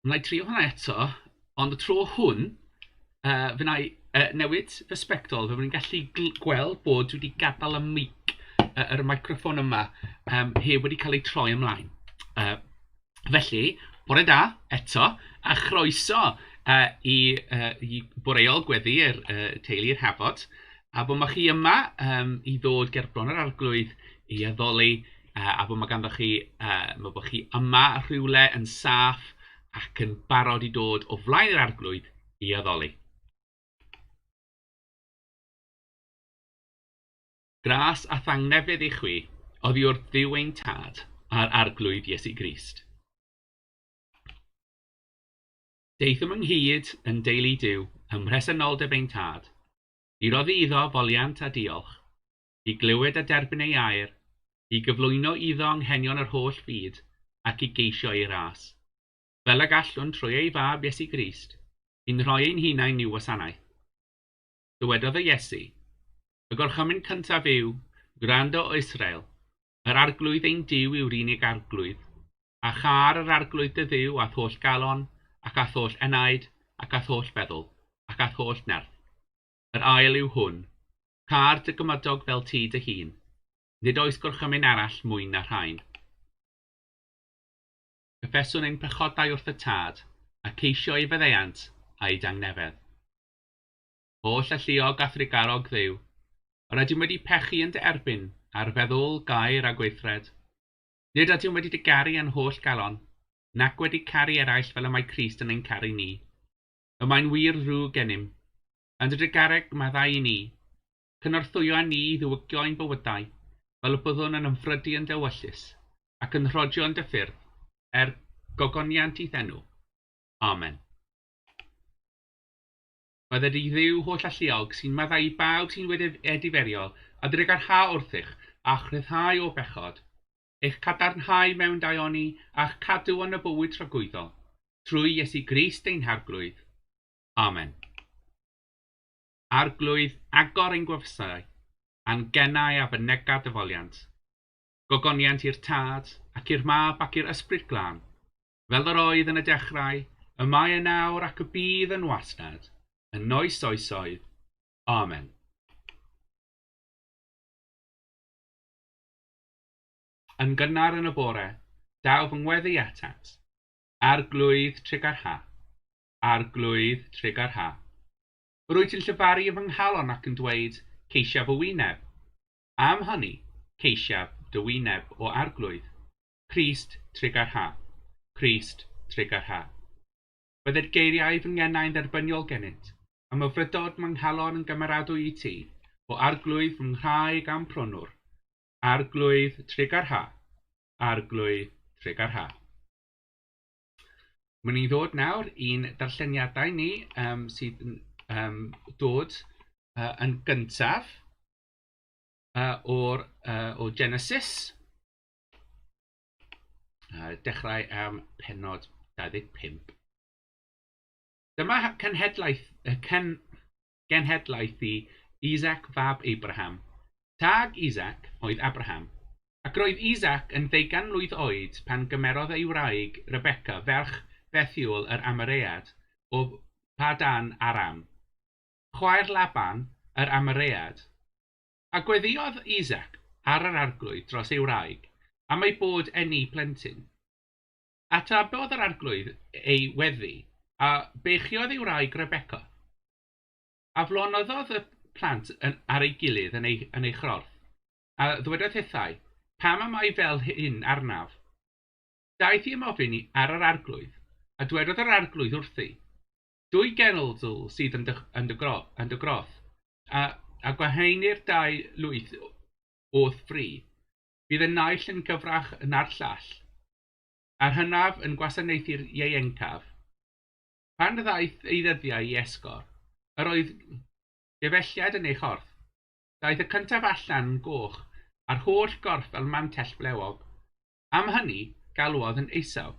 Wna I trio hwnna eto, ond y tro hwn, fe wna i newid fy sbectol, fe wna'n gallu gweld bod dwi wedi gadael y mic, yr microffon yma, heb wedi cael ei troi ymlaen. Felly, bore da, eto, a chroeso i Borel Gweddi, teulu'r Hafod, a bod mae chi yma i ddod gerbron yr arglwydd i addoli, a bod mae ganddoch chi, bod chi yma rhywle yn saff ac yn barod i dod o flaen yr arglwydd i addoli. Gras a thangnefydd i chwi, oddi wrth ddiw ein tad a'r arglwydd Iesu Grist. Deithum ynghyd yn deulu Duw ym mhresenoldeb ein tad, i roddi iddo foliant a diolch, i glywed a derbyn ei air, i gyflwyno iddo anghenion yr holl byd, ac i geisio ei ras. Fel y gallwn trwy ei fab Iesu Grist, i'n rhoi ein hunain i'w wasanaeth. Dywedodd y Iesu, y gorchymyn cyntaf yw, gwrando o Israel, yr arglwydd ein Duw yw'r unig arglwydd, a char yr arglwydd dy Dduw ath holl galon, ac ath holl enaid, ac ath holl feddwl, ac ath holl nerth. Yr ail yw hwn, car dy gymydog fel ti dy hun, nid oes gorchymyn arall mwy na rhain. Cyffeswn ein pechodau wrth y tad, a ceisio ei feddeiant a'i dangnefedd. Holl alluog a thrigarog Dduw, yr ydym wedi pechu yn dy erbyn ar feddwl, gair a gweithred. Nid ydym wedi dy garu yn holl galon, nac wedi caru eraill fel y mae Crist yn ein caru ni. Y mae'n wir rhyw gennym, yn dy garreg maddau i ni, cynorthwyo ni i ddiwygio ein bywydau, fel y byddwn yn ymffrydu yn dywyllus, ac yn rhodio yn dyffyrdd, gogoniant i ddenw. Amen. Bydde di Dduw holl alluog sy'n maddau i bawb sy'n wedi ediferiol, a drygarha wrthych, a chryddhau o bechod, eich cadarnhau mewn daioni a'ch cadw yn y bywyd tragwyddol, trwy Iesu Grist ein harglwydd. Amen. Arglwydd agor ein gwefsau, a'n gennau a fynegad y foliant. Gogoniant i'r tad, ac i'r mab ac i'r ysbryd glân, fel yr oedd yn y dechrau, y mae yn nawr ac y bydd yn wastad, yn oes oesoedd. Amen. Yn gynnar yn y bore, daw fy ngweddi atat, arglwydd trigar ha, arglwydd trigar ha. Rwyt yn llyfaru fy nghalon ac yn dweud, ceisiaf o wyneb. Am hynny, ceisiaf dy wyneb o arglwydd. Crist trigar ha, Crist trigar ha. Byddai'r geiriau fy ngennau'n dderbyniol gennyt, am y frydod fy nghalon yn gymeradwy i ti, o arglwydd fy nghraig am pronwr. Arglwydd trigar ha, arglwydd trigar ha. Mae'n ni'n ddod nawr i'n darlleniadau ni sydd yn dod yn gyntaf o Genesis. Dechrau am pennod 25. Dyma genhedlaeth i Isaac fab Abraham. Tag Isaac oedd Abraham, ac roedd Isaac yn 20 mlwydd oed pan gymerodd ei wraig Rebecca ferch Bethuel yr Amoread o Padan Aram, chwaer Laban yr Amoread, a gweddïodd Isaac ar yr arglwydd dros ei wraig am ei bod eni plentyn. Atabodd yr arglwydd ei weddi a beichiodd ei wraig Rebecca. Aflonyddodd y plant ar ei gilydd yn ei chorff, a ddwedodd hithau, pam am ei fel hyn arnaf? Daeth i ymofyn ar yr arglwydd, a dwedodd yr arglwydd wrthi, dwy genedl sydd yn dy groth, a gwaheinir dau lwyth o'th ffri, bydd y naill yn gyfrach na'r llall, a'r hynaf yn gwasanaethu'r ieuencaf. Pan ddaeth ei ddyddiau i esgor, yr oedd gefelliad yn ei chorff, daeth y cyntaf allan yn goch a'r holl gorff fel mantell blewog. Am hynny galwodd yn Esaw.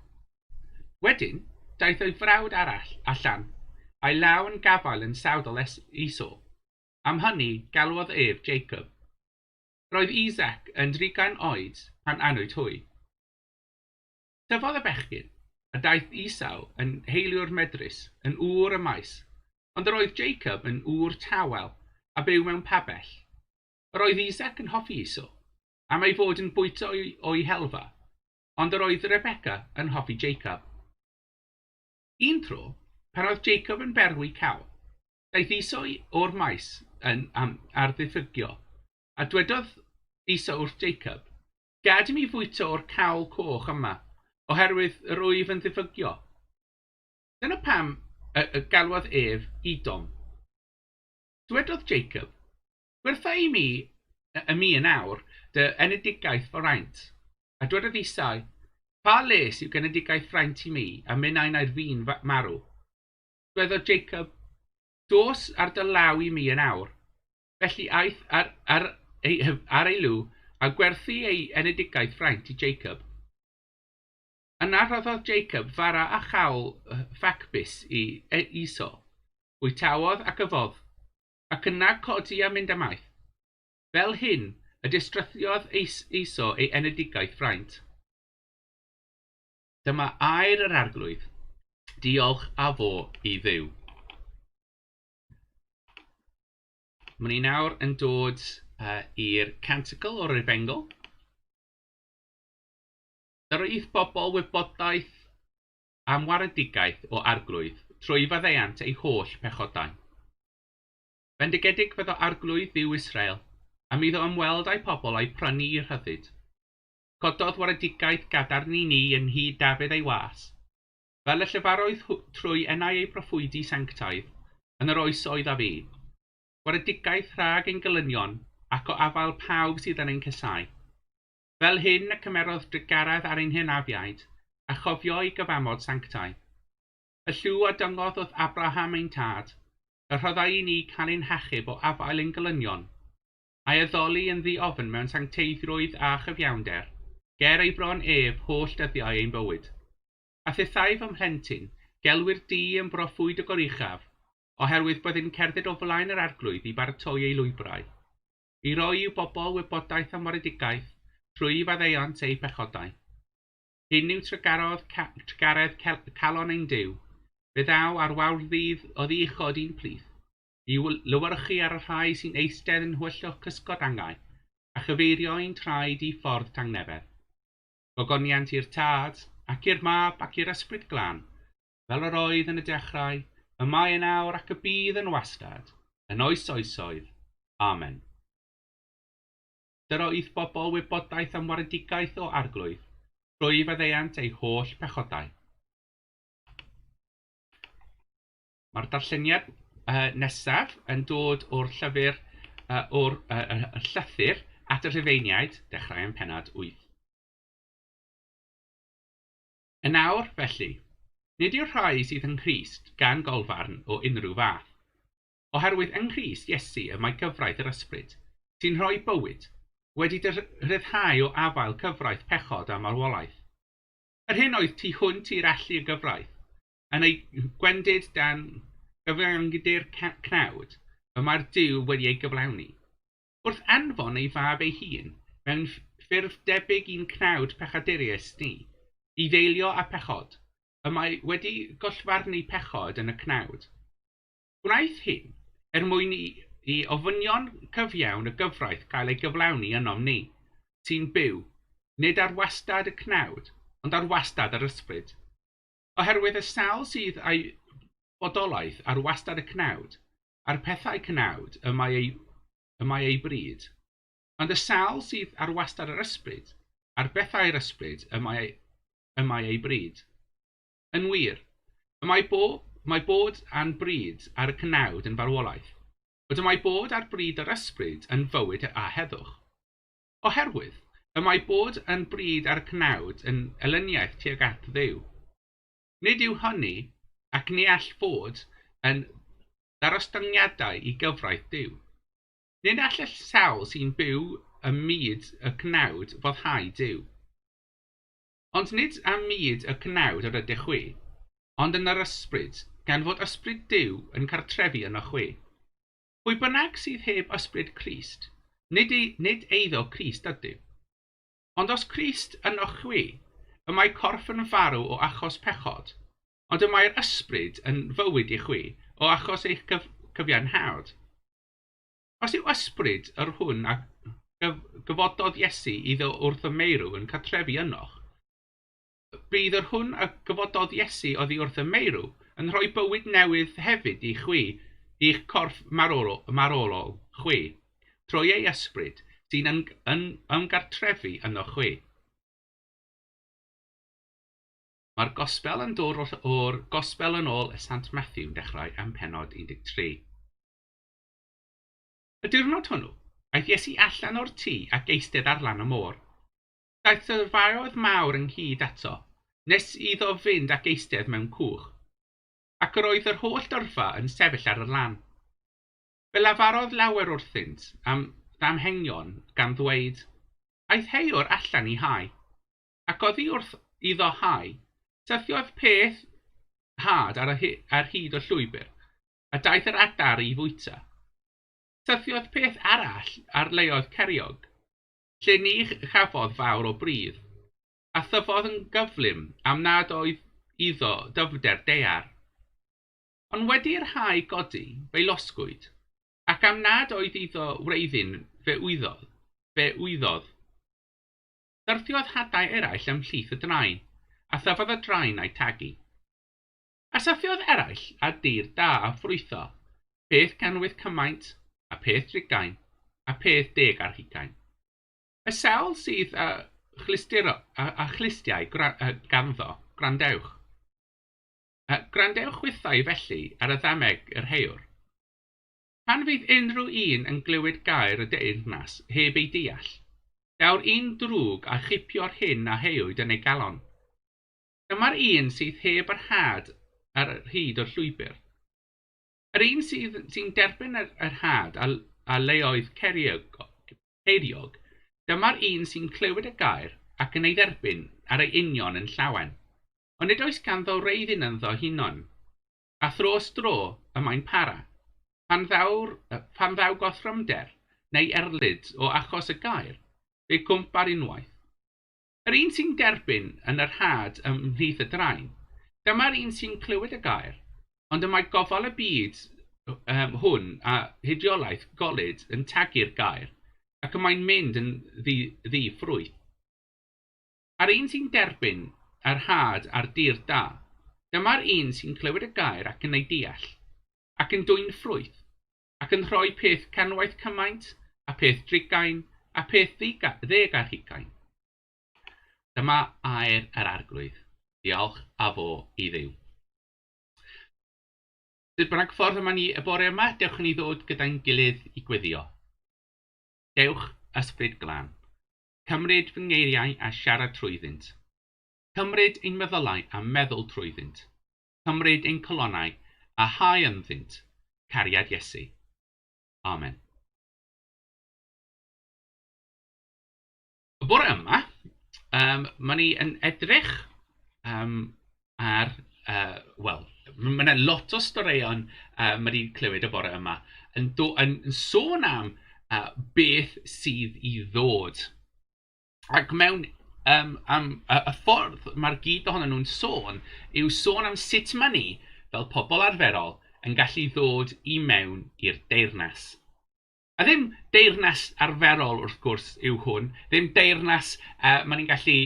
Wedyn, daeth ei frawd arall allan, a'i law yn gafael yn sawdol Esau. Am hynny galwodd ef Jacob. Roedd Isaac yn 30 oed pan anwyd hwy. Tyfodd y bechgyn a daeth Isaw yn heiliwr medrus, yn ŵr y maes, ond yr oedd Jacob yn ŵr tawel a byw mewn pabell. Yr oedd Isaac yn hoffi Isaw, am ei fod yn bwyta o'i helfa, ond yr oedd Rebecca yn hoffi Jacob. Un tro, pan oedd Jacob yn berwi cawl, daeth Isaw o'r maes ar ddiffygio, a dwedodd Isaw wrth Jacob, gad i mi fwyta o'r cawl coch yma, oherwydd yr wyf yn ddiffygio. Dyna pam galwodd ef Edom. Dwedodd Jacob, gwertha i mi yn awr dy enedigaeth fraint. A dwedodd Isau, pa les yw genedigaeth fraint i mi a minnau'n ai'r fi'n marw. Dwedodd Jacob, dos ar dy law i mi yn awr. Felly aeth ar ei lw a gwerthu ei enedigaeth fraint i Jacob. Yna rhoddodd Jacob fara a chawl ffacbus i Isaw, bwytawodd ac yfodd, ac yna codi a mynd amaeth. Fel hyn, y distrythiodd Isaw ei enedigaeth fraint. Dyma air yr arglwydd, diolch a fo i Dduw. Mae'n ni nawr yn dod i'r canticle o'r Efengol. Dyrwydd bobl wybodaeth am waredigaeth o arglwydd trwy faddeuant ei holl pechodau. Bendigedig fyddo arglwydd ddiw Israel, a mi ddo ymweld â'i pobl a'i prynu i'r rhyddid. Cododd waredigaeth gadarn i ni yn hyd Dafydd ei was, fel y llyfaroedd trwy enau ei proffwydi sanctaidd, yn yr oesoedd a fi. Waredigaeth rhag ein gelynion ac o afael pawb sydd yn ein cysau. Fel hyn y cymerodd drigaradd ar ein hynafiaid, a chofio ei gyfamod sanctaidd. Y llw a dyngodd oedd Abraham ein tad, y rhoddai i ni cael ein hachub o afael ein gelynion, a'i addoli yn ddi-ofn mewn sancteiddrwydd a chyfiawnder, ger ei bron ef holl dyddiau ein bywyd. A thithai fy mhlentyn, gelwyr di yn broffwyd y goruchaf, oherwydd byddai'n cerdded o flaen yr arglwydd i baratoi ei lwybrau. I roi i'w bobl wybodaeth am waredigaeth, trwy faddeuant ei pechodau. Hyn yw trygaredd calon ein Duw, fe ddaw ar wawrddydd o ddichod un plith, i lywyrchu ar y rhai sy'n eistedd yn hwyllwch cysgodangau, a chyfeirio ein traed i ffordd tangnefedd. Gogoniant i'r tad, ac i'r mab ac i'r ysbryd glân, fel yr oedd yn y dechrau, y mae yn awr ac y bydd yn wastad, yn oes oesoedd. Amen. Dyrwydd bobl wybodaeth am waredigaeth o arglwydd, trwy faddeuant ei holl pechodau. Mae'r darlleniad nesaf yn dod o'r llyfr llythyr at y Rhufeiniaid, dechrau yn pennod 8. Yn awr, felly, nid yw'r rhai sydd yng Nghrist gan golfarn o unrhyw fath, oherwydd yng Nghrist Iesu y mae cyfraith yr ysbryd, sy'n rhoi bywyd, wedi rhyddhau o afael cyfraith pechod a marwolaeth. Yr hyn oedd tu hwnt i'r allu y gyfraith, yn ei gwendid dan gyfiawngydau'r cnawd, y mae'r Duw wedi ei gyflawni. Wrth anfon ei fab ei hun, mewn ffurf debyg i'n cnawd pechadurius ni, i ddeilio a pechod, y mae wedi gollfarnu pechod yn y cnawd. Gwnaeth hyn mwyn i ofynion cyfiawn y gyfraith cael ei gyflawni ynom ni, sy'n byw, nid ar wastad y cnawd, ond ar wastad yr ysbryd. Oherwydd y sawl sydd a'i bodolaeth ar wastad y cnawd, a'r pethau cnawd y mae ei bryd, ond y sawl sydd ar wastad yr ysbryd, a'r bethau'r ysbryd y mae ei bryd. Yn wir, y mae bod a'n bryd ar y cnawd yn farwolaeth, bod y mae bod ar bryd yr ysbryd yn fywyd a heddwch. Oherwydd, y mae bod yn bryd ar y cnawd yn elyniaeth tuag at Dduw. Nid yw hynny, ac ni all fod, yn darostyngiadau i gyfraith Duw. Nid all y sawl sy'n byw ym myd y cnawd foddhau Duw. Ond nid am myd y cnawd yr ydych chwi, ond yn yr ysbryd, gan fod ysbryd Duw yn cartrefi yno chwi. Pwy bynnag sydd heb ysbryd Crist, nid eiddo Crist ydw. Ond os Crist yno chwi, y mae corff yn farw o achos pechod, ond y mae'r ysbryd yn fywyd i chwi o achos eich cyfiawnhawd. Os yw ysbryd yr hwn a gyfododd Iesu iddo wrth y meirw yn cartrefi ynoch, bydd yr hwn a gyfododd Iesu oddi wrth y meirw yn rhoi bywyd newydd hefyd i chwi, i'ch corff marolol chwi, trwy ei ysbryd sy'n ymgartrefi yno chwi. Mae'r gospel yn dod o'r gospel yn ôl y Sant Matthew dechrau am pennod 13. Y diwrnod hwnnw, aeth Iesu allan o'r tŷ ac eistedd ar lan y môr. Daeth y faroedd mawr ynghyd ato, nes iddo fynd ac eistedd mewn cwch, ac yr oedd yr holl dyrfa yn sefyll ar y lan. Fe lafarodd lawer wrthynt am ddamhengion gan ddweud, aeth heiwr allan i hau, ac oddi wrth iddo hau, sythiodd peth had ar hyd o llwybr, a daeth yr adar i fwyta. Sythiodd peth arall ar leoedd ceriog, lle ni chafodd fawr o bridd, a thyfodd yn gyflym am nad oedd iddo dyfder dear. Ond wedi'r hau godi fe'i losgwyd, ac am nad oedd iddo wreiddyn fe wyddodd. Syrthiodd hadau eraill ymhlith y draen, a thyfodd y draen a'i tagu. A sythiodd eraill a dir da a ffrwytho, peth canwydd cymaint, a peth drigain, a peth deg ar hugain. Y sawl sydd a chlistiau ganddo, grandewch. Grandewch wythau felly ar y ddameg yr heiwr. Pan fydd unrhyw un yn glywed gair y deyrnas heb ei deall, daw'r un drwg a chipio'r hyn a heiwyd yn ei galon. Dyma'r un sydd heb yr had ar hyd o'r llwybr. Yr un sy'n derbyn yr had a leoedd ceriog, dyma'r un sy'n clywed y gair ac yn ei dderbyn ar ei union yn llawen. Ond nid oes ganddo reiddyn ynddo hunon, a thros dro y mae'n para, pan ddaw gothrymder neu erlyd o achos y gair, fe cwmp ar unwaith. Yr un sy'n derbyn yn yr had ymhlith y draen, dyma'r un sy'n clywed y gair, ond y mae gofal y byd hwn a hydrolaeth golyd yn tagu'r gair, ac y mae'n mynd yn ddi-ffrwyth. A'r un sy'n derbyn yr had a'r dir da, dyma'r un sy'n clywed y gair ac yn ei deall, ac yn dwyn ffrwyth, ac yn rhoi peth canwaith cymaint, a peth drigain, a peth ddeg ar hugain. Dyma air yr arglwydd. Diolch a fo i Dduw. Sut bynnag ffordd yma ni y bore yma, dewch ni ddod gyda'n gilydd i gweddio. Dewch ysbryd glân. Cymryd fy ngeiriau a siarad trwyddynt. Cymryd ein meddylau a meddwl trwyddynt. Cymryd ein colonnau a hau ynddynt. Cariad Iesu. Amen. Y bore yma, mae ni yn edrych ar, mae yna lot o storeion mae wedi clywed y bore yma yn sôn am beth sydd i ddod. Ac mewn am y ffordd mae'r gyd ohonyn nhw'n sôn yw sôn am sut mae ni fel pobl arferol yn gallu ddod i mewn i'r deyrnas. A ddim deyrnas arferol wrth gwrs yw hwn, ddim deyrnas mae ni'n gallu,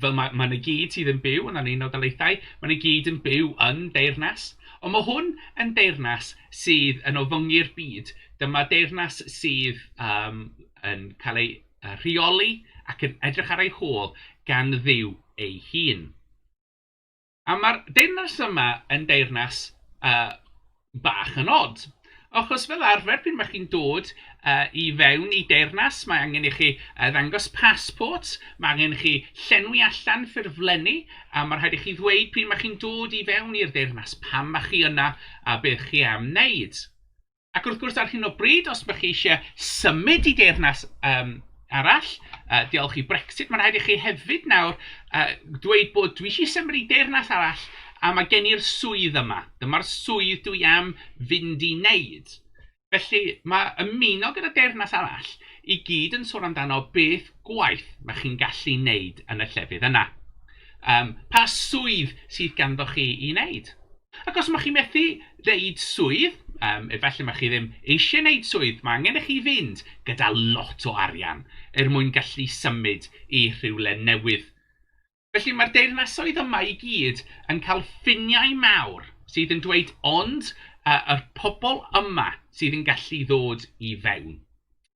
fel mae'n y gyd sydd yn byw yn un o daleithau, mae'n y gyd yn byw yn deyrnas, ond mae hwn yn deyrnas sydd yn ofyngu'r byd. Dyma deyrnas sydd yn cael ei rheoli ac yn edrych ar ei hôl gan Dduw ei hun. A mae'r deyrnas yma yn deyrnas bach yn od. Achos fel arfer, pryd mae chi'n dod i fewn i deyrnas, mae angen i chi ddangos passport, mae angen i chi llenwi allan ffurflenni, a mae rhaid i chi ddweud pryd mae chi'n dod i fewn i'r deyrnas, pam mae chi yna a beth chi am wneud. Ac wrth gwrs ar hyn o bryd, os mae chi eisiau symud i deyrnas arall, diolch i Brexit, mae'n rhaid i chi hefyd nawr dweud bod dwi eisiau symud i deyrnas arall, a mae gen i'r swydd yma. Dyma'r swydd dwi am fynd i wneud. Felly mae ymuno gyda deyrnas arall i gyd yn sôn amdano beth gwaith mae chi'n gallu wneud yn y llefydd yna. Pa swydd sydd ganddo chi i wneud. Ac os mae chi methu wneud swydd, efallai mae chi ddim eisiau wneud swydd, mae angen i chi fynd gyda lot o arian mwyn gallu symud i rhywle newydd. Felly mae'r deyrnasoedd yma i gyd yn cael ffiniau mawr sydd yn dweud ond y pobl yma sydd yn gallu ddod i fewn.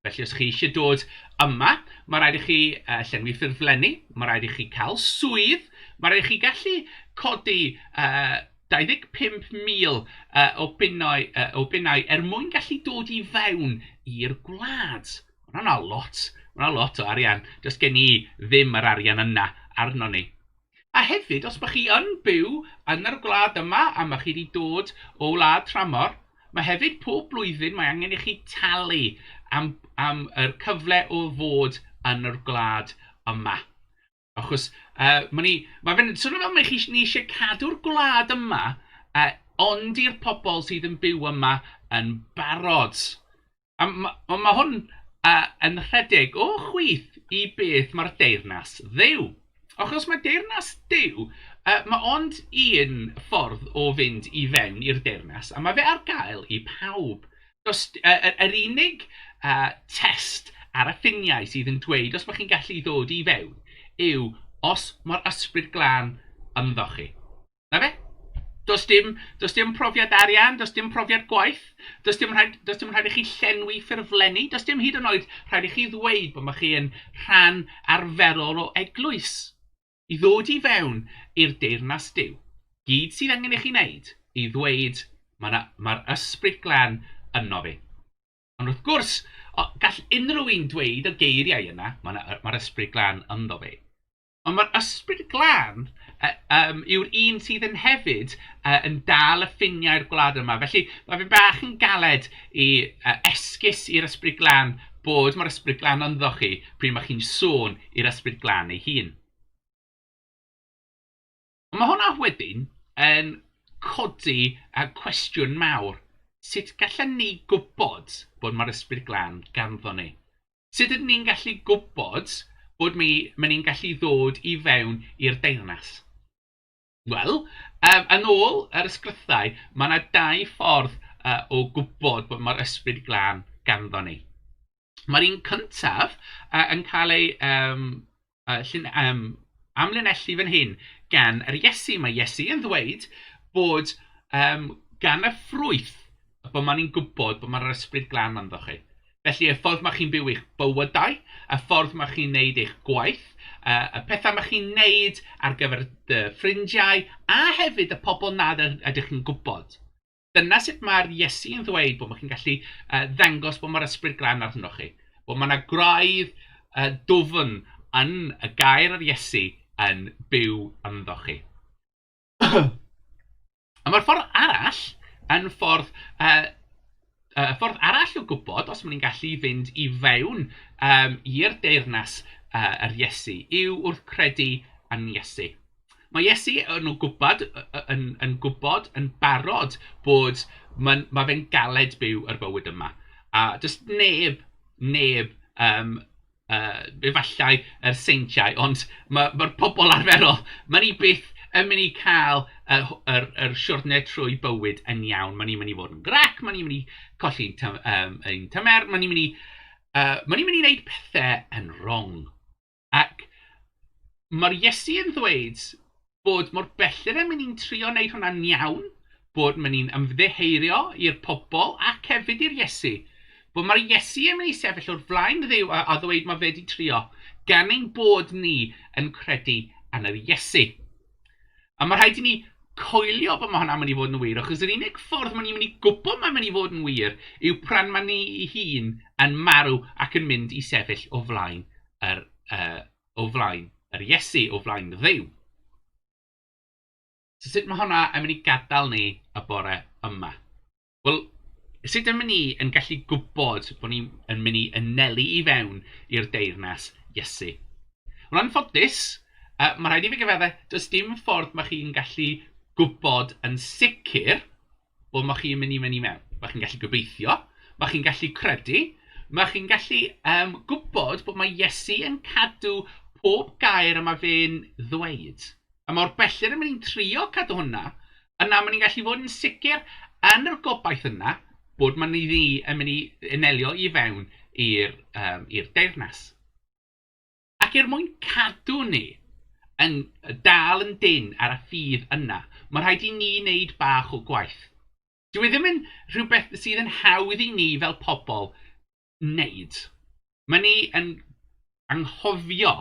Felly os chi eisiau dod yma, mae rhaid i chi llenwi ffurflenni, mae rhaid i chi cael swydd, mae rhaid i chi gallu codi 25,000 o bunnau mwyn gallu dod i fewn i'r gwlad. Mae hwnna lot o arian. Does gen i ddim yr arian yna arno ni. A hefyd, os bych chi yn byw yn yr gwlad yma a mae chi wedi dod o wlad tramor, mae hefyd pob blwyddyn mae angen i chi talu am yr cyfle o fod yn yr gwlad yma. Achos mae fe'n sôn fel mae chi eisiau cadw'r gwlad yma ond i'r pobl sydd yn byw yma yn barod. Mae hwn yn rhedeg o chwith i beth mae'r deyrnas dduw. Achos mae deyrnas Duw, mae ond un ffordd o fynd i fewn i'r deyrnas, a mae fe ar gael i pawb. Yr unig test ar y ffiniau sydd yn dweud os mae chi'n gallu ddod i fewn yw os mae'r ysbryd glân ynddo chi. Na fe? Does dim profiad arian, does dim profiad gwaith, does dim rhaid i chi llenwi ffurflenni, does dim hyd yn oed rhaid i chi ddweud bod mae chi yn rhan arferol o eglwys. I ddod i fewn i'r deyrnas Duw. Gyd sydd angen i chi wneud i ddweud mae'r ysbryd glân yno fi. Ond wrth gwrs, gall unrhyw un dweud y geiriau yna, mae'r ysbryd glân yno fi. Ond mae'r ysbryd glân yw'r un sydd yn hefyd yn dal y ffiniau'r gwlad yma. Felly mae fe'n bach yn galed i esgus i'r ysbryd glân bod mae'r ysbryd glân ynddo chi pryd mae chi'n sôn i'r ysbryd glân ei hun. Mae hwnna wedyn yn codi cwestiwn mawr. Sut gallen ni gwybod bod mae'r ysbryd glân ganddo ni? Sut ydyn ni'n gallu gwybod bod ni'n gallu ddod i fewn i'r deyrnas? Wel, yn ôl yr ysgrythau, mae yna 2 ffordd o gwybod bod mae'r ysbryd glân ganddo ni. Mae'r un cyntaf yn cael ei amlinellu fan hyn gan yr Iesu. Mae Iesu yn ddweud bod gan y ffrwyth bod ma'n ni'n gwybod bod mae'r ysbryd glân ynddo chi. Felly y ffordd mae chi'n byw eich bywydau, y ffordd mae chi'n neud eich gwaith, y pethau mae chi'n neud ar gyfer y ffrindiau, a hefyd y pobl nad ydych chi'n gwybod. Dyna sut mae'r Iesu yn ddweud bod chi'n gallu ddangos bod mae'r ysbryd glân arno chi. Bod mae yna graidd dwfn yn y gair yr Iesu yn byw ynddo chi. A mae'r ffordd arall yn ffordd arall o gwybod os maen ni'n gallu fynd i fewn i'r deyrnas yr Iesu yw wrth credu yn Iesu. Mae Iesu yn gwybod, yn barod bod mae fe'n galed byw yr bywyd yma. A does neb efallai yr seintiau, ond mae'r pobl arferol, maen ni byth yn mynd i cael yr siwrne trwy bywyd yn iawn. Maen ni'n mynd i fod yn grac, maen ni'n mynd i colli ein tymer, maen ni'n mynd i wneud pethau yn wrong. Ac mae'r Iesu yn ddweud bod mor belled yn mynd i'n trio wneud hwnna'n iawn, bod maen ni'n ymddeheirio i'r pobl ac hefyd i'r Iesu. Bod mae'r Iesu yn mynd i sefyll o'r flaen Dduw a ddweud mae fe wedi trio, gan ein bod ni yn credu yn yr Iesu. A mae rhaid i ni coelio bod mae hwnna'n mynd i fod yn wir, achos yr unig ffordd maen ni'n mynd i gwybod mae'n mynd i fod yn wir yw pran maen ni ei hun yn marw ac yn mynd i sefyll o flaen yr Iesu, o flaen Dduw. So sut mae hwnna yn mynd i gadael ni y bore yma? Wel, sut ydym ni yn gallu gwybod bod ni'n mynd i anelu i fewn i'r deyrnas Iesu? Wel, anffodus, mae rhaid i fi gyfeddau, does dim ffordd mae chi'n gallu gwybod yn sicr bod mae chi'n mynd i mewn. Mae chi'n gallu gobeithio, mae chi'n gallu credu, mae chi'n gallu gwybod bod mae Iesu yn cadw pob gair yma fe'n ddweud. A mae'r belled yn mynd i'n trio cadw hwnna, yna mae'n ni'n gallu fod yn sicr yn yr gobaith yna bod mae'n yn mynd i enelio i fewn i'r deyrnas. Ac mwyn cadw ni yn dal yn dyn ar y ffydd yna, mae rhaid i ni wneud bach o gwaith. Dwi ddim yn rhywbeth sydd yn hawdd i ni fel pobl wneud. Mae ni yn anghofio,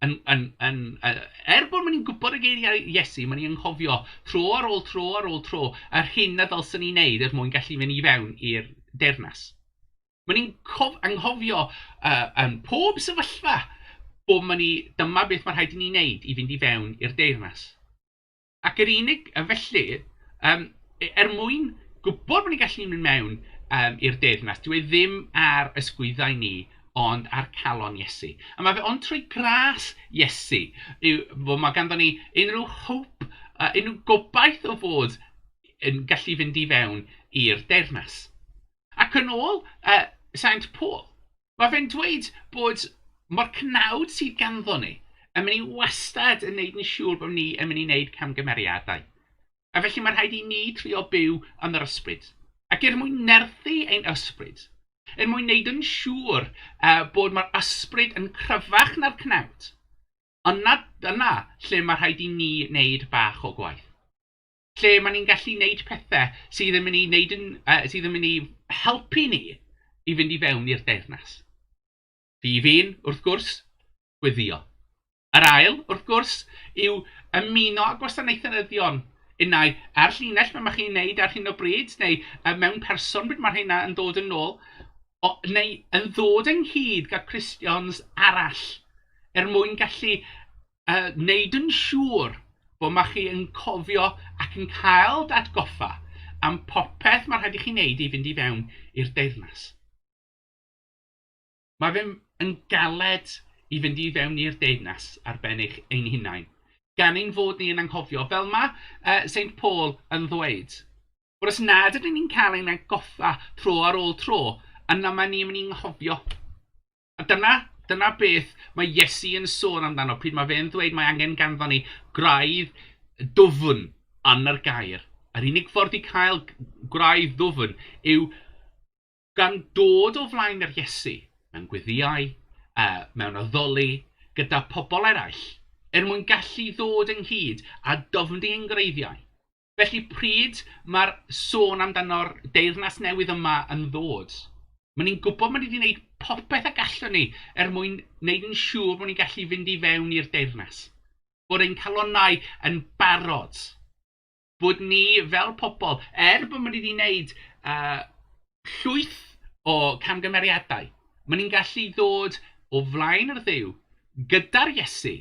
bod ni'n gwybod y geiriau Iesu, mae ni'n anghofio tro ar ôl tro yr hyn na ddylsyn ni'n neud mwyn gallu fynd i fewn i'r deyrnas. Mae ni'n anghofio yn pob sefyllfa bod dyma beth mae rhaid i ni wneud i fynd i fewn i'r deyrnas. Ac yr unig, felly, mwyn gwybod bod ni'n gallu mynd mewn i'r deyrnas, dwi ddim ar ysgwyddau ni, ond ar calon Iesu. A mae fe ond trwy gras Iesu fod mae ganddo ni unrhyw hope, unrhyw gobaith o fod yn gallu fynd i fewn i'r deyrnas. Ac yn ôl Saint Paul, mae fe'n dweud bod mae'r cnawd sydd ganddo ni yn mynd i wastad yn neud yn siŵr bod ni yn mynd i wneud camgymeriadau. A felly mae rhaid i ni trio byw yn yr ysbryd. Ac mwyn nerthu ein ysbryd, mwyn wneud yn siŵr bod mae'r ysbryd yn cryfach na'r cnawd. Yna lle mae rhaid i ni wneud bach o gwaith. Lle mae ni'n gallu wneud pethau sydd yn mynd i helpu ni i fynd i fewn i'r deyrnas. Fi'n, wrth gwrs, gweddio. Yr ail, wrth gwrs, yw ymuno â gwasanaethanyddion. Unau ar llinell mae chi'n wneud ar hyn o bryd, neu mewn person beth mae'r hynna yn dod yn ôl, neu yn ddod ynghyd gyda Christians arall mwyn gallu wneud yn siŵr bod mae chi yn cofio ac yn cael datgoffa am popeth mae rhaid i chi wneud i fynd i fewn i'r deyrnas. Mae fe'n yn galed i fynd i fewn i'r deyrnas ar ben ein hunain, gan ein fod ni yn anghofio, fel mae Saint Paul yn ddweud, bod os nad ydyn ni'n cael ein atgoffa tro ar ôl tro, yna mae ni'n mynd i'n anghofio. A dyna beth mae Iesu yn sôn amdano, pryd mae fe'n ddweud mae angen ganddo ni graidd dwfn yn yr gair. Yr unig ffordd i cael graidd dwfn yw gan dod o flaen yr Iesu, mewn gweddiau, mewn addoli, gyda pobl eraill, mwyn gallu ddod ynghyd a dofndi yn greiddiau. Felly pryd mae'r sôn amdano'r deyrnas newydd yma yn ddod, mae ni'n gwybod mae ni wedi gwneud popeth ag allwn ni mwyn wneud yn siŵr bod ni'n gallu fynd i fewn i'r deyrnas. Bod ein calonnau yn barod. Bod ni fel pobl, bod mae ni wedi gwneud llwyth o camgymeriadau, mae ni'n gallu ddod o flaen yr Dduw gyda'r Iesu,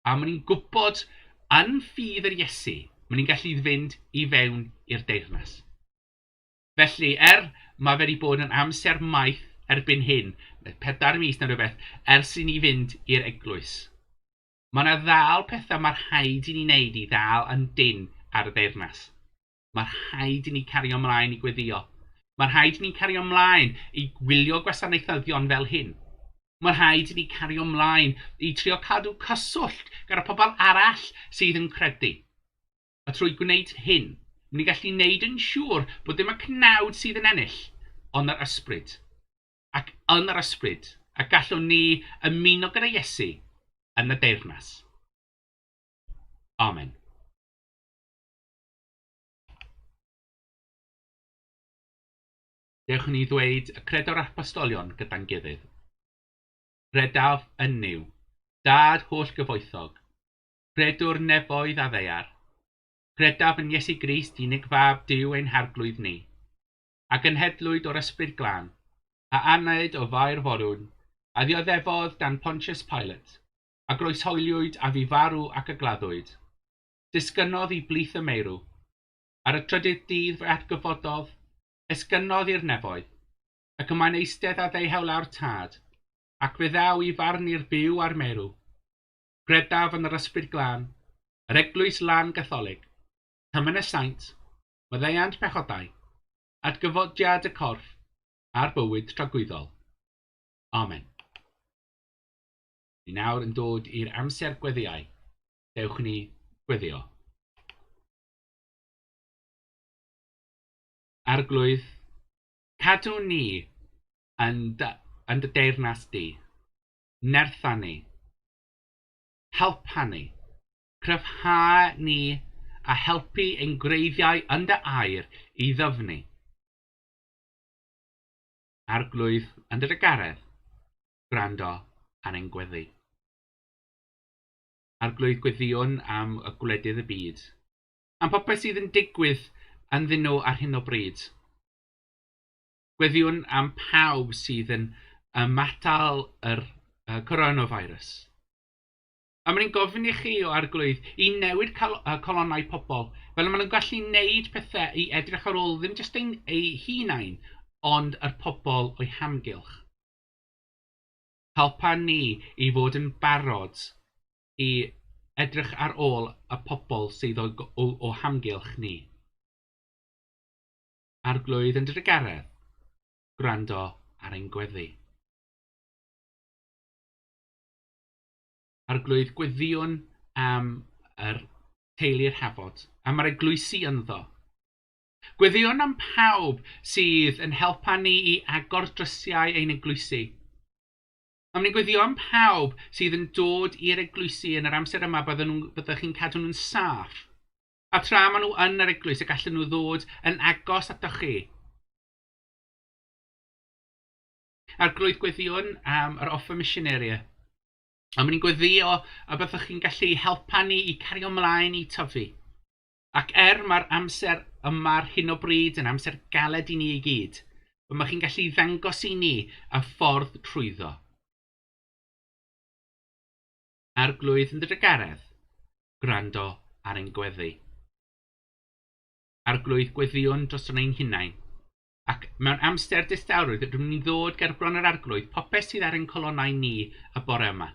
a mae ni'n gwybod yn ffydd yr Iesu, mae ni'n gallu fynd i fewn i'r deyrnas. Felly, mae wedi bod yn amser maith erbyn hyn, 4 mis na rhywbeth, ers i ni fynd i'r eglwys. Mae yna ddal pethau mae'r rhaid i ni wneud i ddal yn dyn ar y deyrnas. Mae'r rhaid i ni cario ymlaen i gweddio. Mae'r rhaid i ni cario ymlaen i gwylio gwasanaethyddion fel hyn. Mae'r rhaid i ni cario ymlaen i trio cadw cyswllt gyda pobl arall sydd yn credu. A trwy gwneud hyn, ni'n gallu wneud yn siŵr bod dim y cnawd sydd yn ennill, ond yr ysbryd. Ac yn yr ysbryd, a gallwn ni ymuno gyda Iesu yn y deyrnas. Amen. Dewch ni ddweud y credo'r apostolion gyda'n gilydd. Credaf yn niw, dad holl gyfoethog, credwr nefoedd a ddeiar, credaf yn Iesu Grist unig fab Duw ein harglwydd ni, ac yn hedlwyd o'r ysbryd glân, a anaid o fair forwn, a ddioddefodd dan Pontius Pilate, a groeshoeliwyd a fu farw ac y gladdwyd. Disgynnodd i blith y meirw, ar y trydydd dydd fe atgyfododd, esgynnodd i'r nefoedd, ac yma'n eistedd a ddeuhaw lawr tad, ac fe ddaw i farn i'r byw a'r meirw. Credaf yn yr ysbryd glân, yr eglwys lan Gatholig, Cymen y Saint, maddeuant pechodau, atgyfodiad y corff, a'r bywyd tragwyddol. Amen. Ni nawr yn dod i'r amser gweddiau. Dewch ni gweddio. Arglwydd, cadw ni yn dy deyrnas di. Nertha ni. Helpa ni. Cryfha ni a helpu ein greiddiau yn dy air i ddyfnu. Arglwydd yn dy garedd, gwrando ar ein gweddi. Arglwydd gweddion am y gwledydd y byd, am popeth sydd yn digwydd ynddyn nhw ar hyn o bryd. Gweddion am pawb sydd yn ymatal yr coronavirus. A maen ni'n gofyn i chi o arglwydd i newid colonnau pobl, fel maen nhw'n gallu wneud pethau i edrych ar ôl ddim jyst ei hunain, ond yr pobl o'i hamgylch. Helpa ni i fod yn barod i edrych ar ôl y pobl sydd o hamgylch ni. Arglwydd yn dy garedd, gwrando ar ein gweddi. Arglwydd gweddion am yr teulu'r Hafod, am yr eglwysi ynddo. Gweddion am pawb sydd yn helpa ni i agor drysiau ein eglwysi. Am ni'n gweddio am pawb sydd yn dod i'r eglwysi yn yr amser yma byddwch chi'n cadw nhw'n saff. A tra maen nhw yn yr eglwys y gallen nhw ddod yn agos atoch chi. Arglwydd gweddion am yr offer missionaria. A maen ni'n gweddio a byddwch chi'n gallu helpa ni i cario ymlaen i tyfu. Ac mae'r amser yma'r hyn o bryd yn amser galed i ni i gyd, mae chi'n gallu ddangos i ni y ffordd trwyddo. Arglwydd yn dy garedd, gwrando ar ein gweddi. Arglwydd gweddion dros ein hunain. Ac mewn amser distawrwydd rydym ni'n ddod ger bron yr arglwydd popeth sydd ar ein colonnau ni y bore yma.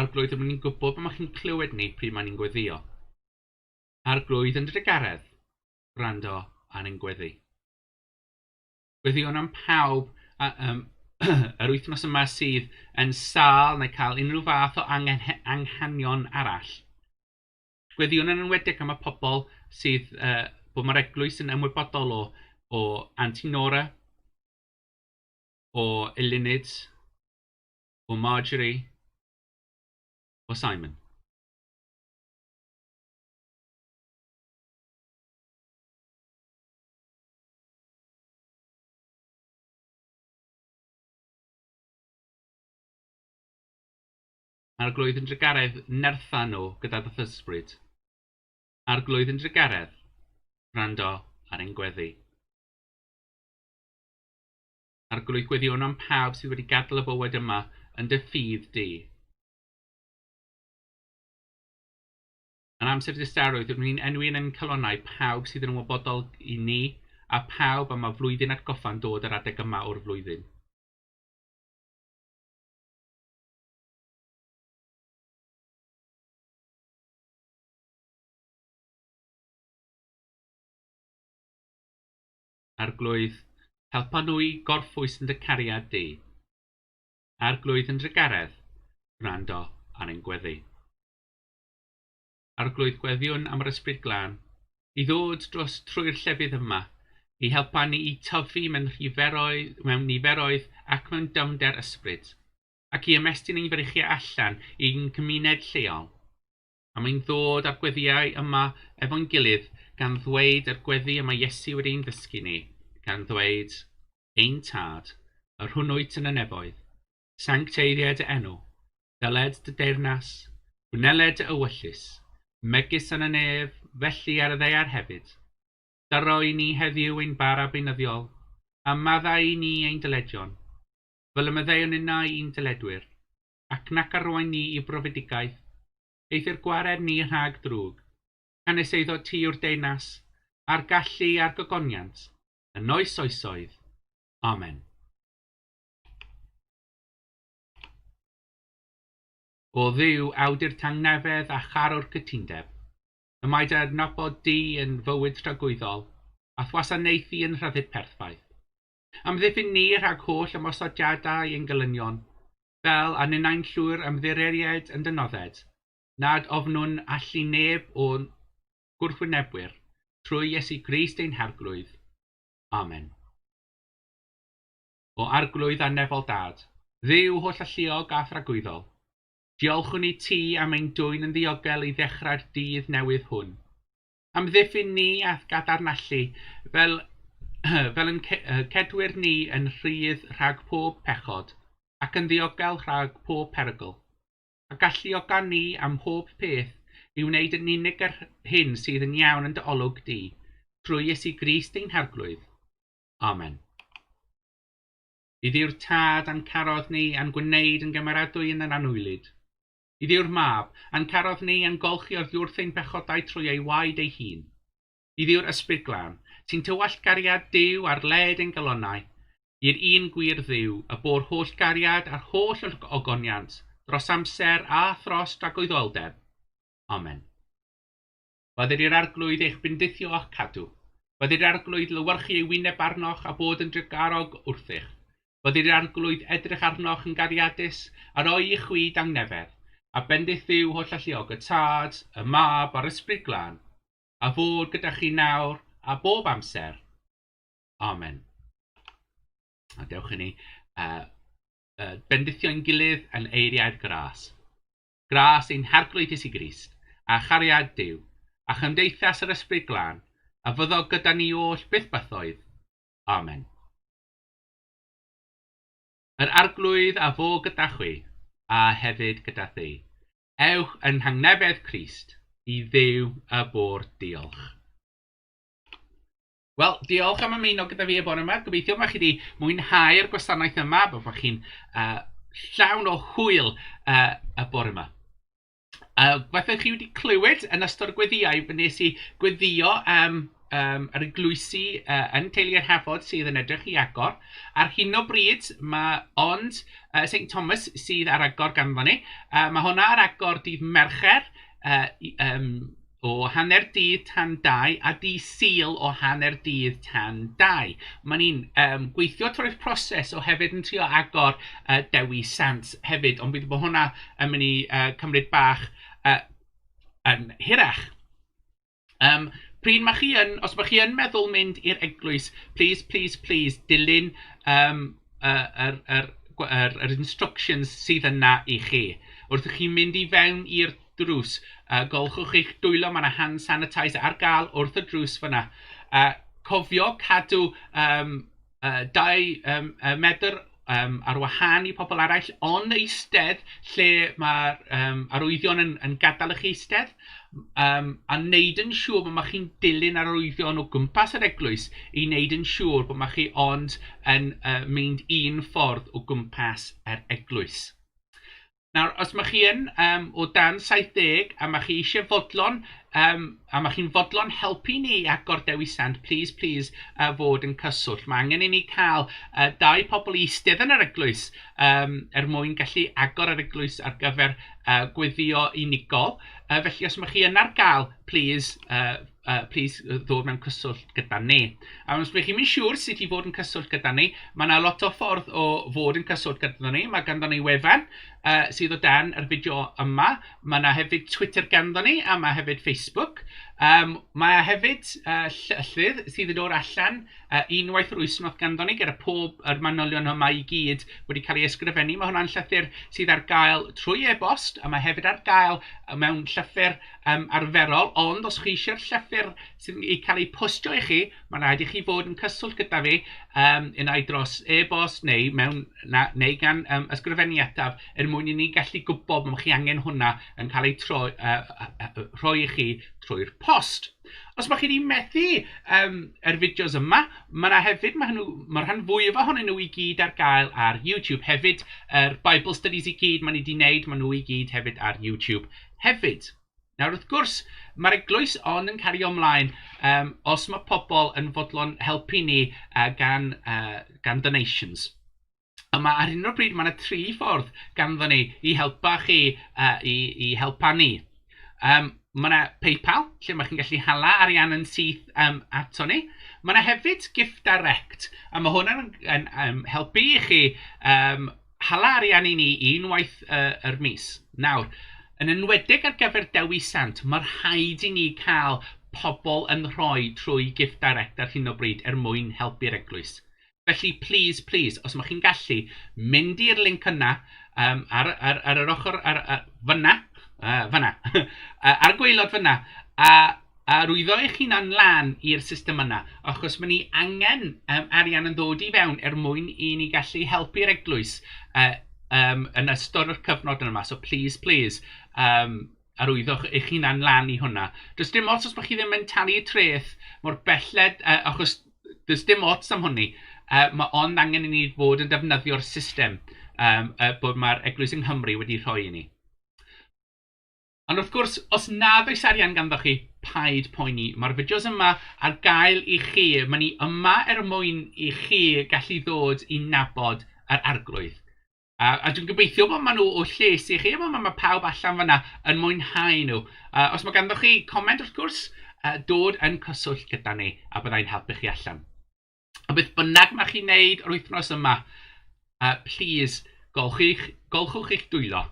Arglwydd rydym ni'n gwybod bod chi'n clywed ni pryd maen ni'n gweddio. Arglwydd yn dy garedd, gwrando ar ein gweddi. Gweddion am pawb yr wythnos yma sydd yn sâl neu cael unrhyw fath o anghenion arall. Gweddion yn enwedig am y pobl sydd bod mae'r eglwys yn ymwybodol o Antinora, o Eluned, o Marjorie, o Simon. Arglwydd yn dy garedd, nertha nhw gyda dy ysbryd. Arglwydd yn dy garedd, gwrando ar ein gweddi. Arglwydd gweddion am pawb sydd wedi gadael y bywyd yma yn dy ffydd di. Yn amser distawrwydd, rydym ni'n enwi yn ein colonnau pawb sydd yn ymwybodol i ni a pawb am y flwyddyn atgoffa'n dod yr adeg yma o'r flwyddyn. Arglwydd, helpa nhw i gorffwys yn dy cariad di. Arglwydd yn dy garedd, gwrando ar ein gweddi. Arglwydd gweddion am yr ysbryd glân, i ddod trwy'r llefydd yma, i helpa ni i tyfu mewn niferoedd ac mewn dyfnder ysbryd, ac i ymestyn ein frechiau allan i'n cymuned lleol. A mae'n ddod â'r gweddiau yma efo'n gilydd gan ddweud yr gweddi yma Iesu wedi'n ddysgu ni, gan ddweud, ein tad, yr hwnnwyt yn y nefoedd, sancteiddiad y enw, dyled dy deyrnas, wneled y ewyllus, megis yn y nef, felly ar y ddeiar hefyd. Daro i ni heddiw ein bara beunyddiol, a madda i ni ein dyledion, fel y meddeion yna i'n dyledwyr, ac nac arwain ni i brofedigaeth, eith i'r gwared ni rhag drwg, canes eiddo ti yw'r deunas, a'r gallu a'r gogoniant, yn oes oesoedd. Amen. O Dduw, awdur tangnefedd a charwr cytundeb, y mae dy adnabod di yn fywyd tragwyddol, a thwasanaethu yn rhyddid perffaith. Amddiffyn ni rhag holl ymosodiadau ein gelynion, fel a nynau'n llwyr ymddiried yn dynodded, nad ofnwn allu neb o'n gwrthwynebwyr, trwy Iesu Grist ein herglwydd. Amen. O arglwydd a nefol dad, Dduw holl alluog a thragwyddol, diolchwn i ti am ein dwyn yn ddiogel i ddechrau'r dydd newydd hwn. Amddiffyn ni a gadarnallu fel yn cedwyr ni yn rhydd rhag pob pechod ac yn ddiogel rhag pob perygl, a galluoga ni am pob peth i wneud yn unig hyn sydd yn iawn yn dy olwg di, trwy Iesu Grist ein herglwydd. Amen. I ddiw'r tad a'n carodd ni a'n gwneud yn gymeradwy yn yr anwylid. I ddiw'r mab a'n carodd ni a'n golchi o'r ddiwrth ein bechodau trwy ei waed ei hun. I ddiw'r ysbryd glân, sy'n tywall gariad Duw ar led ein galonnau, i'r un gwir Dduw, y bo'r holl gariad a'r holl ogoniant, dros amser a thros dragwyddoldeb. Amen. Byddai'r i'r arglwydd eich bendithio a'ch cadw. Byddai'r arglwydd lywyrchu ei wyneb arnoch a bod yn drygarog wrthych. Byddai'r arglwydd edrych arnoch yn gariadus a roi i chwyd angnefedd, a bendith Dduw holl alluog y tad, y mab a'r ysbryd glân, a fod gyda chi nawr a bob amser. Amen. A dewch i ni bendithio'n gilydd yn eiriau'r gras. Gras ein herglwydd Iesu Grist, a chariad Duw, a chymdeithas yr ysbryd glân, a fyddo gyda ni oll byth bythoedd. Amen. Yr arglwydd a fo gyda chwi, a hefyd gyda thi. Ewch yn hangnefedd Crist, i Dduw y bôr diolch. Wel, diolch am ymuno gyda fi y bore yma. Gobeithio mae chi wedi mwynhau'r gwasanaeth yma, bod chi'n llawn o hwyl y bore yma. Fathach chi wedi clywed yn ystod gweddiau, nes i gweddio yr eglwysi yn teulu'r Hafod sydd yn edrych i agor. Ar hyn o bryd mae St Thomas sydd ar agor ganddo ni. Mae hwnna ar agor dydd Mercher o hanner dydd tan 2 a dydd Sul o hanner dydd tan 2. Mae ni'n gweithio trwy'r proses o hefyd yn trio agor Dewi Sant hefyd, ond bydd bod hwnna yn mynd i cymryd bach yn hirach. Pryd mae chi os mae chi yn meddwl mynd i'r eglwys, please, dilyn yr instructions sydd yna i chi. Wrth chi'n mynd i fewn i'r drws, golchwch eich dwylo, mae yna hand sanitizer ar gael wrth y drws fyna. Cofio cadw 2 medr ar wahân i pobl eraill, ond eistedd lle mae'r arwyddion yn gadael eich eistedd, a wneud yn siŵr bod chi'n dilyn ar arwyddion o gwmpas yr eglwys i wneud yn siŵr bod chi ond yn mynd un ffordd o gwmpas yr eglwys. Nawr, os mae chi yn o dan 70 a mae chi eisiau fodlon, a mae chi'n fodlon helpu ni agor Dewi Sant, please fod yn cyswllt. Mae angen i ni cael 2 pobl i eistedd yn yr eglwys mwyn gallu agor yr eglwys ar gyfer gweddio unigol. Felly os mae chi yn ar gael, please ddod mewn cyswllt gyda ni. A os mae chi'n mynd siŵr sut i fod yn cyswllt gyda ni, mae yna lot o ffordd o fod yn cyswllt gyda ni. Mae ganddo ni wefan sydd o dan yr fideo yma. Mae yna hefyd Twitter ganddo ni, a mae hefyd Facebook. Mae hefyd llythyr sydd yn dod allan unwaith yr wythnos ganddo ni, gyda pob yr manylion yma i gyd wedi cael ei ysgrifennu. Mae hwnna'n llythyr sydd ar gael trwy e-bost, a mae hefyd ar gael mewn llythyr arferol, ond os chi eisiau'r llythyr sydd i cael ei postio i chi, mae'n rhaid i chi fod yn cyswllt gyda fi unai dros e-bost neu gan ysgrifenniadaf mwyn i ni gallu gwybod bod chi angen hwnna yn cael ei rhoi i chi trwy'r post. Os mae chi wedi methu yr fideos yma, mae rhan fwyaf ohonyn nhw i gyd ar gael ar YouTube. Hefyd, yr Bible Studies i gyd maen nhw wedi wneud, maen nhw i gyd hefyd ar YouTube hefyd. Nawr wrth gwrs, mae'r eglwys ond yn cario ymlaen os mae pobl yn fodlon helpu ni gan donations. Yma ar hyn o'r bryd mae yna 3 ffordd ganddo ni i helpa chi i helpa ni. Mae yna PayPal, lle mae chi'n gallu hala arian yn syth ato ni. Mae yna hefyd Gift Direct, a mae hwnna'n helpu i chi hala arian i ni unwaith yr mis. Nawr, yn enwedig ar gyfer Dewi Sant, mae'r rhaid i ni cael pobl yn rhoi trwy Gift Direct ar hyn o bryd mwyn helpu'r eglwys. Felly, please, os mae chi'n gallu, mynd i'r link yna ar yr ochr fyna, ar gwaelod fyna, a rwyddo eich hunan lan i'r system yna, achos mae ni angen arian yn ddod i fewn mwyn i ni gallu helpu'r eglwys yn ystod yr cyfnod yma. So please, arwyddoch eich hunan lan i hwnna. Does dim ots os mae chi ddim yn talu treth mor belled, achos does dim ots am hwnni. Mae ond angen i ni fod yn defnyddio'r system bod mae'r eglwys yng Nghymru wedi rhoi i ni. Ond wrth gwrs, os nad oes arian ganddo chi, paid poeni. Mae'r fideos yma ar gael i chi. Mae ni yma mwyn i chi gallu ddod i nabod yr arglwydd. A dwi'n gobeithio bod maen nhw o lles i chi, mae pawb allan fyna yn mwynhau nhw. Os mae ganddo chi comment wrth gwrs, dod yn cyswllt gyda ni a byddai'n helpu chi allan. A beth bynnag mae chi'n neud yr wythnos yma, please, golchwch eich dwylo,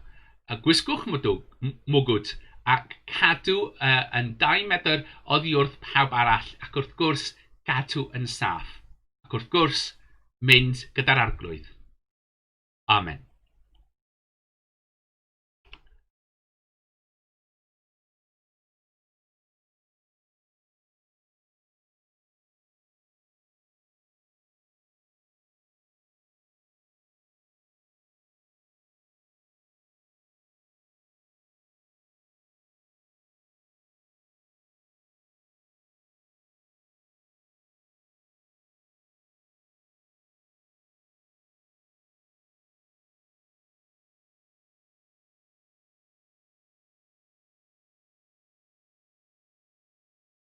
gwisgwch mwgwd ac cadw yn 2 metr oddi wrth pawb arall, ac wrth gwrs gadw yn saff. Ac wrth gwrs, mynd gyda'r arglwydd. Amen.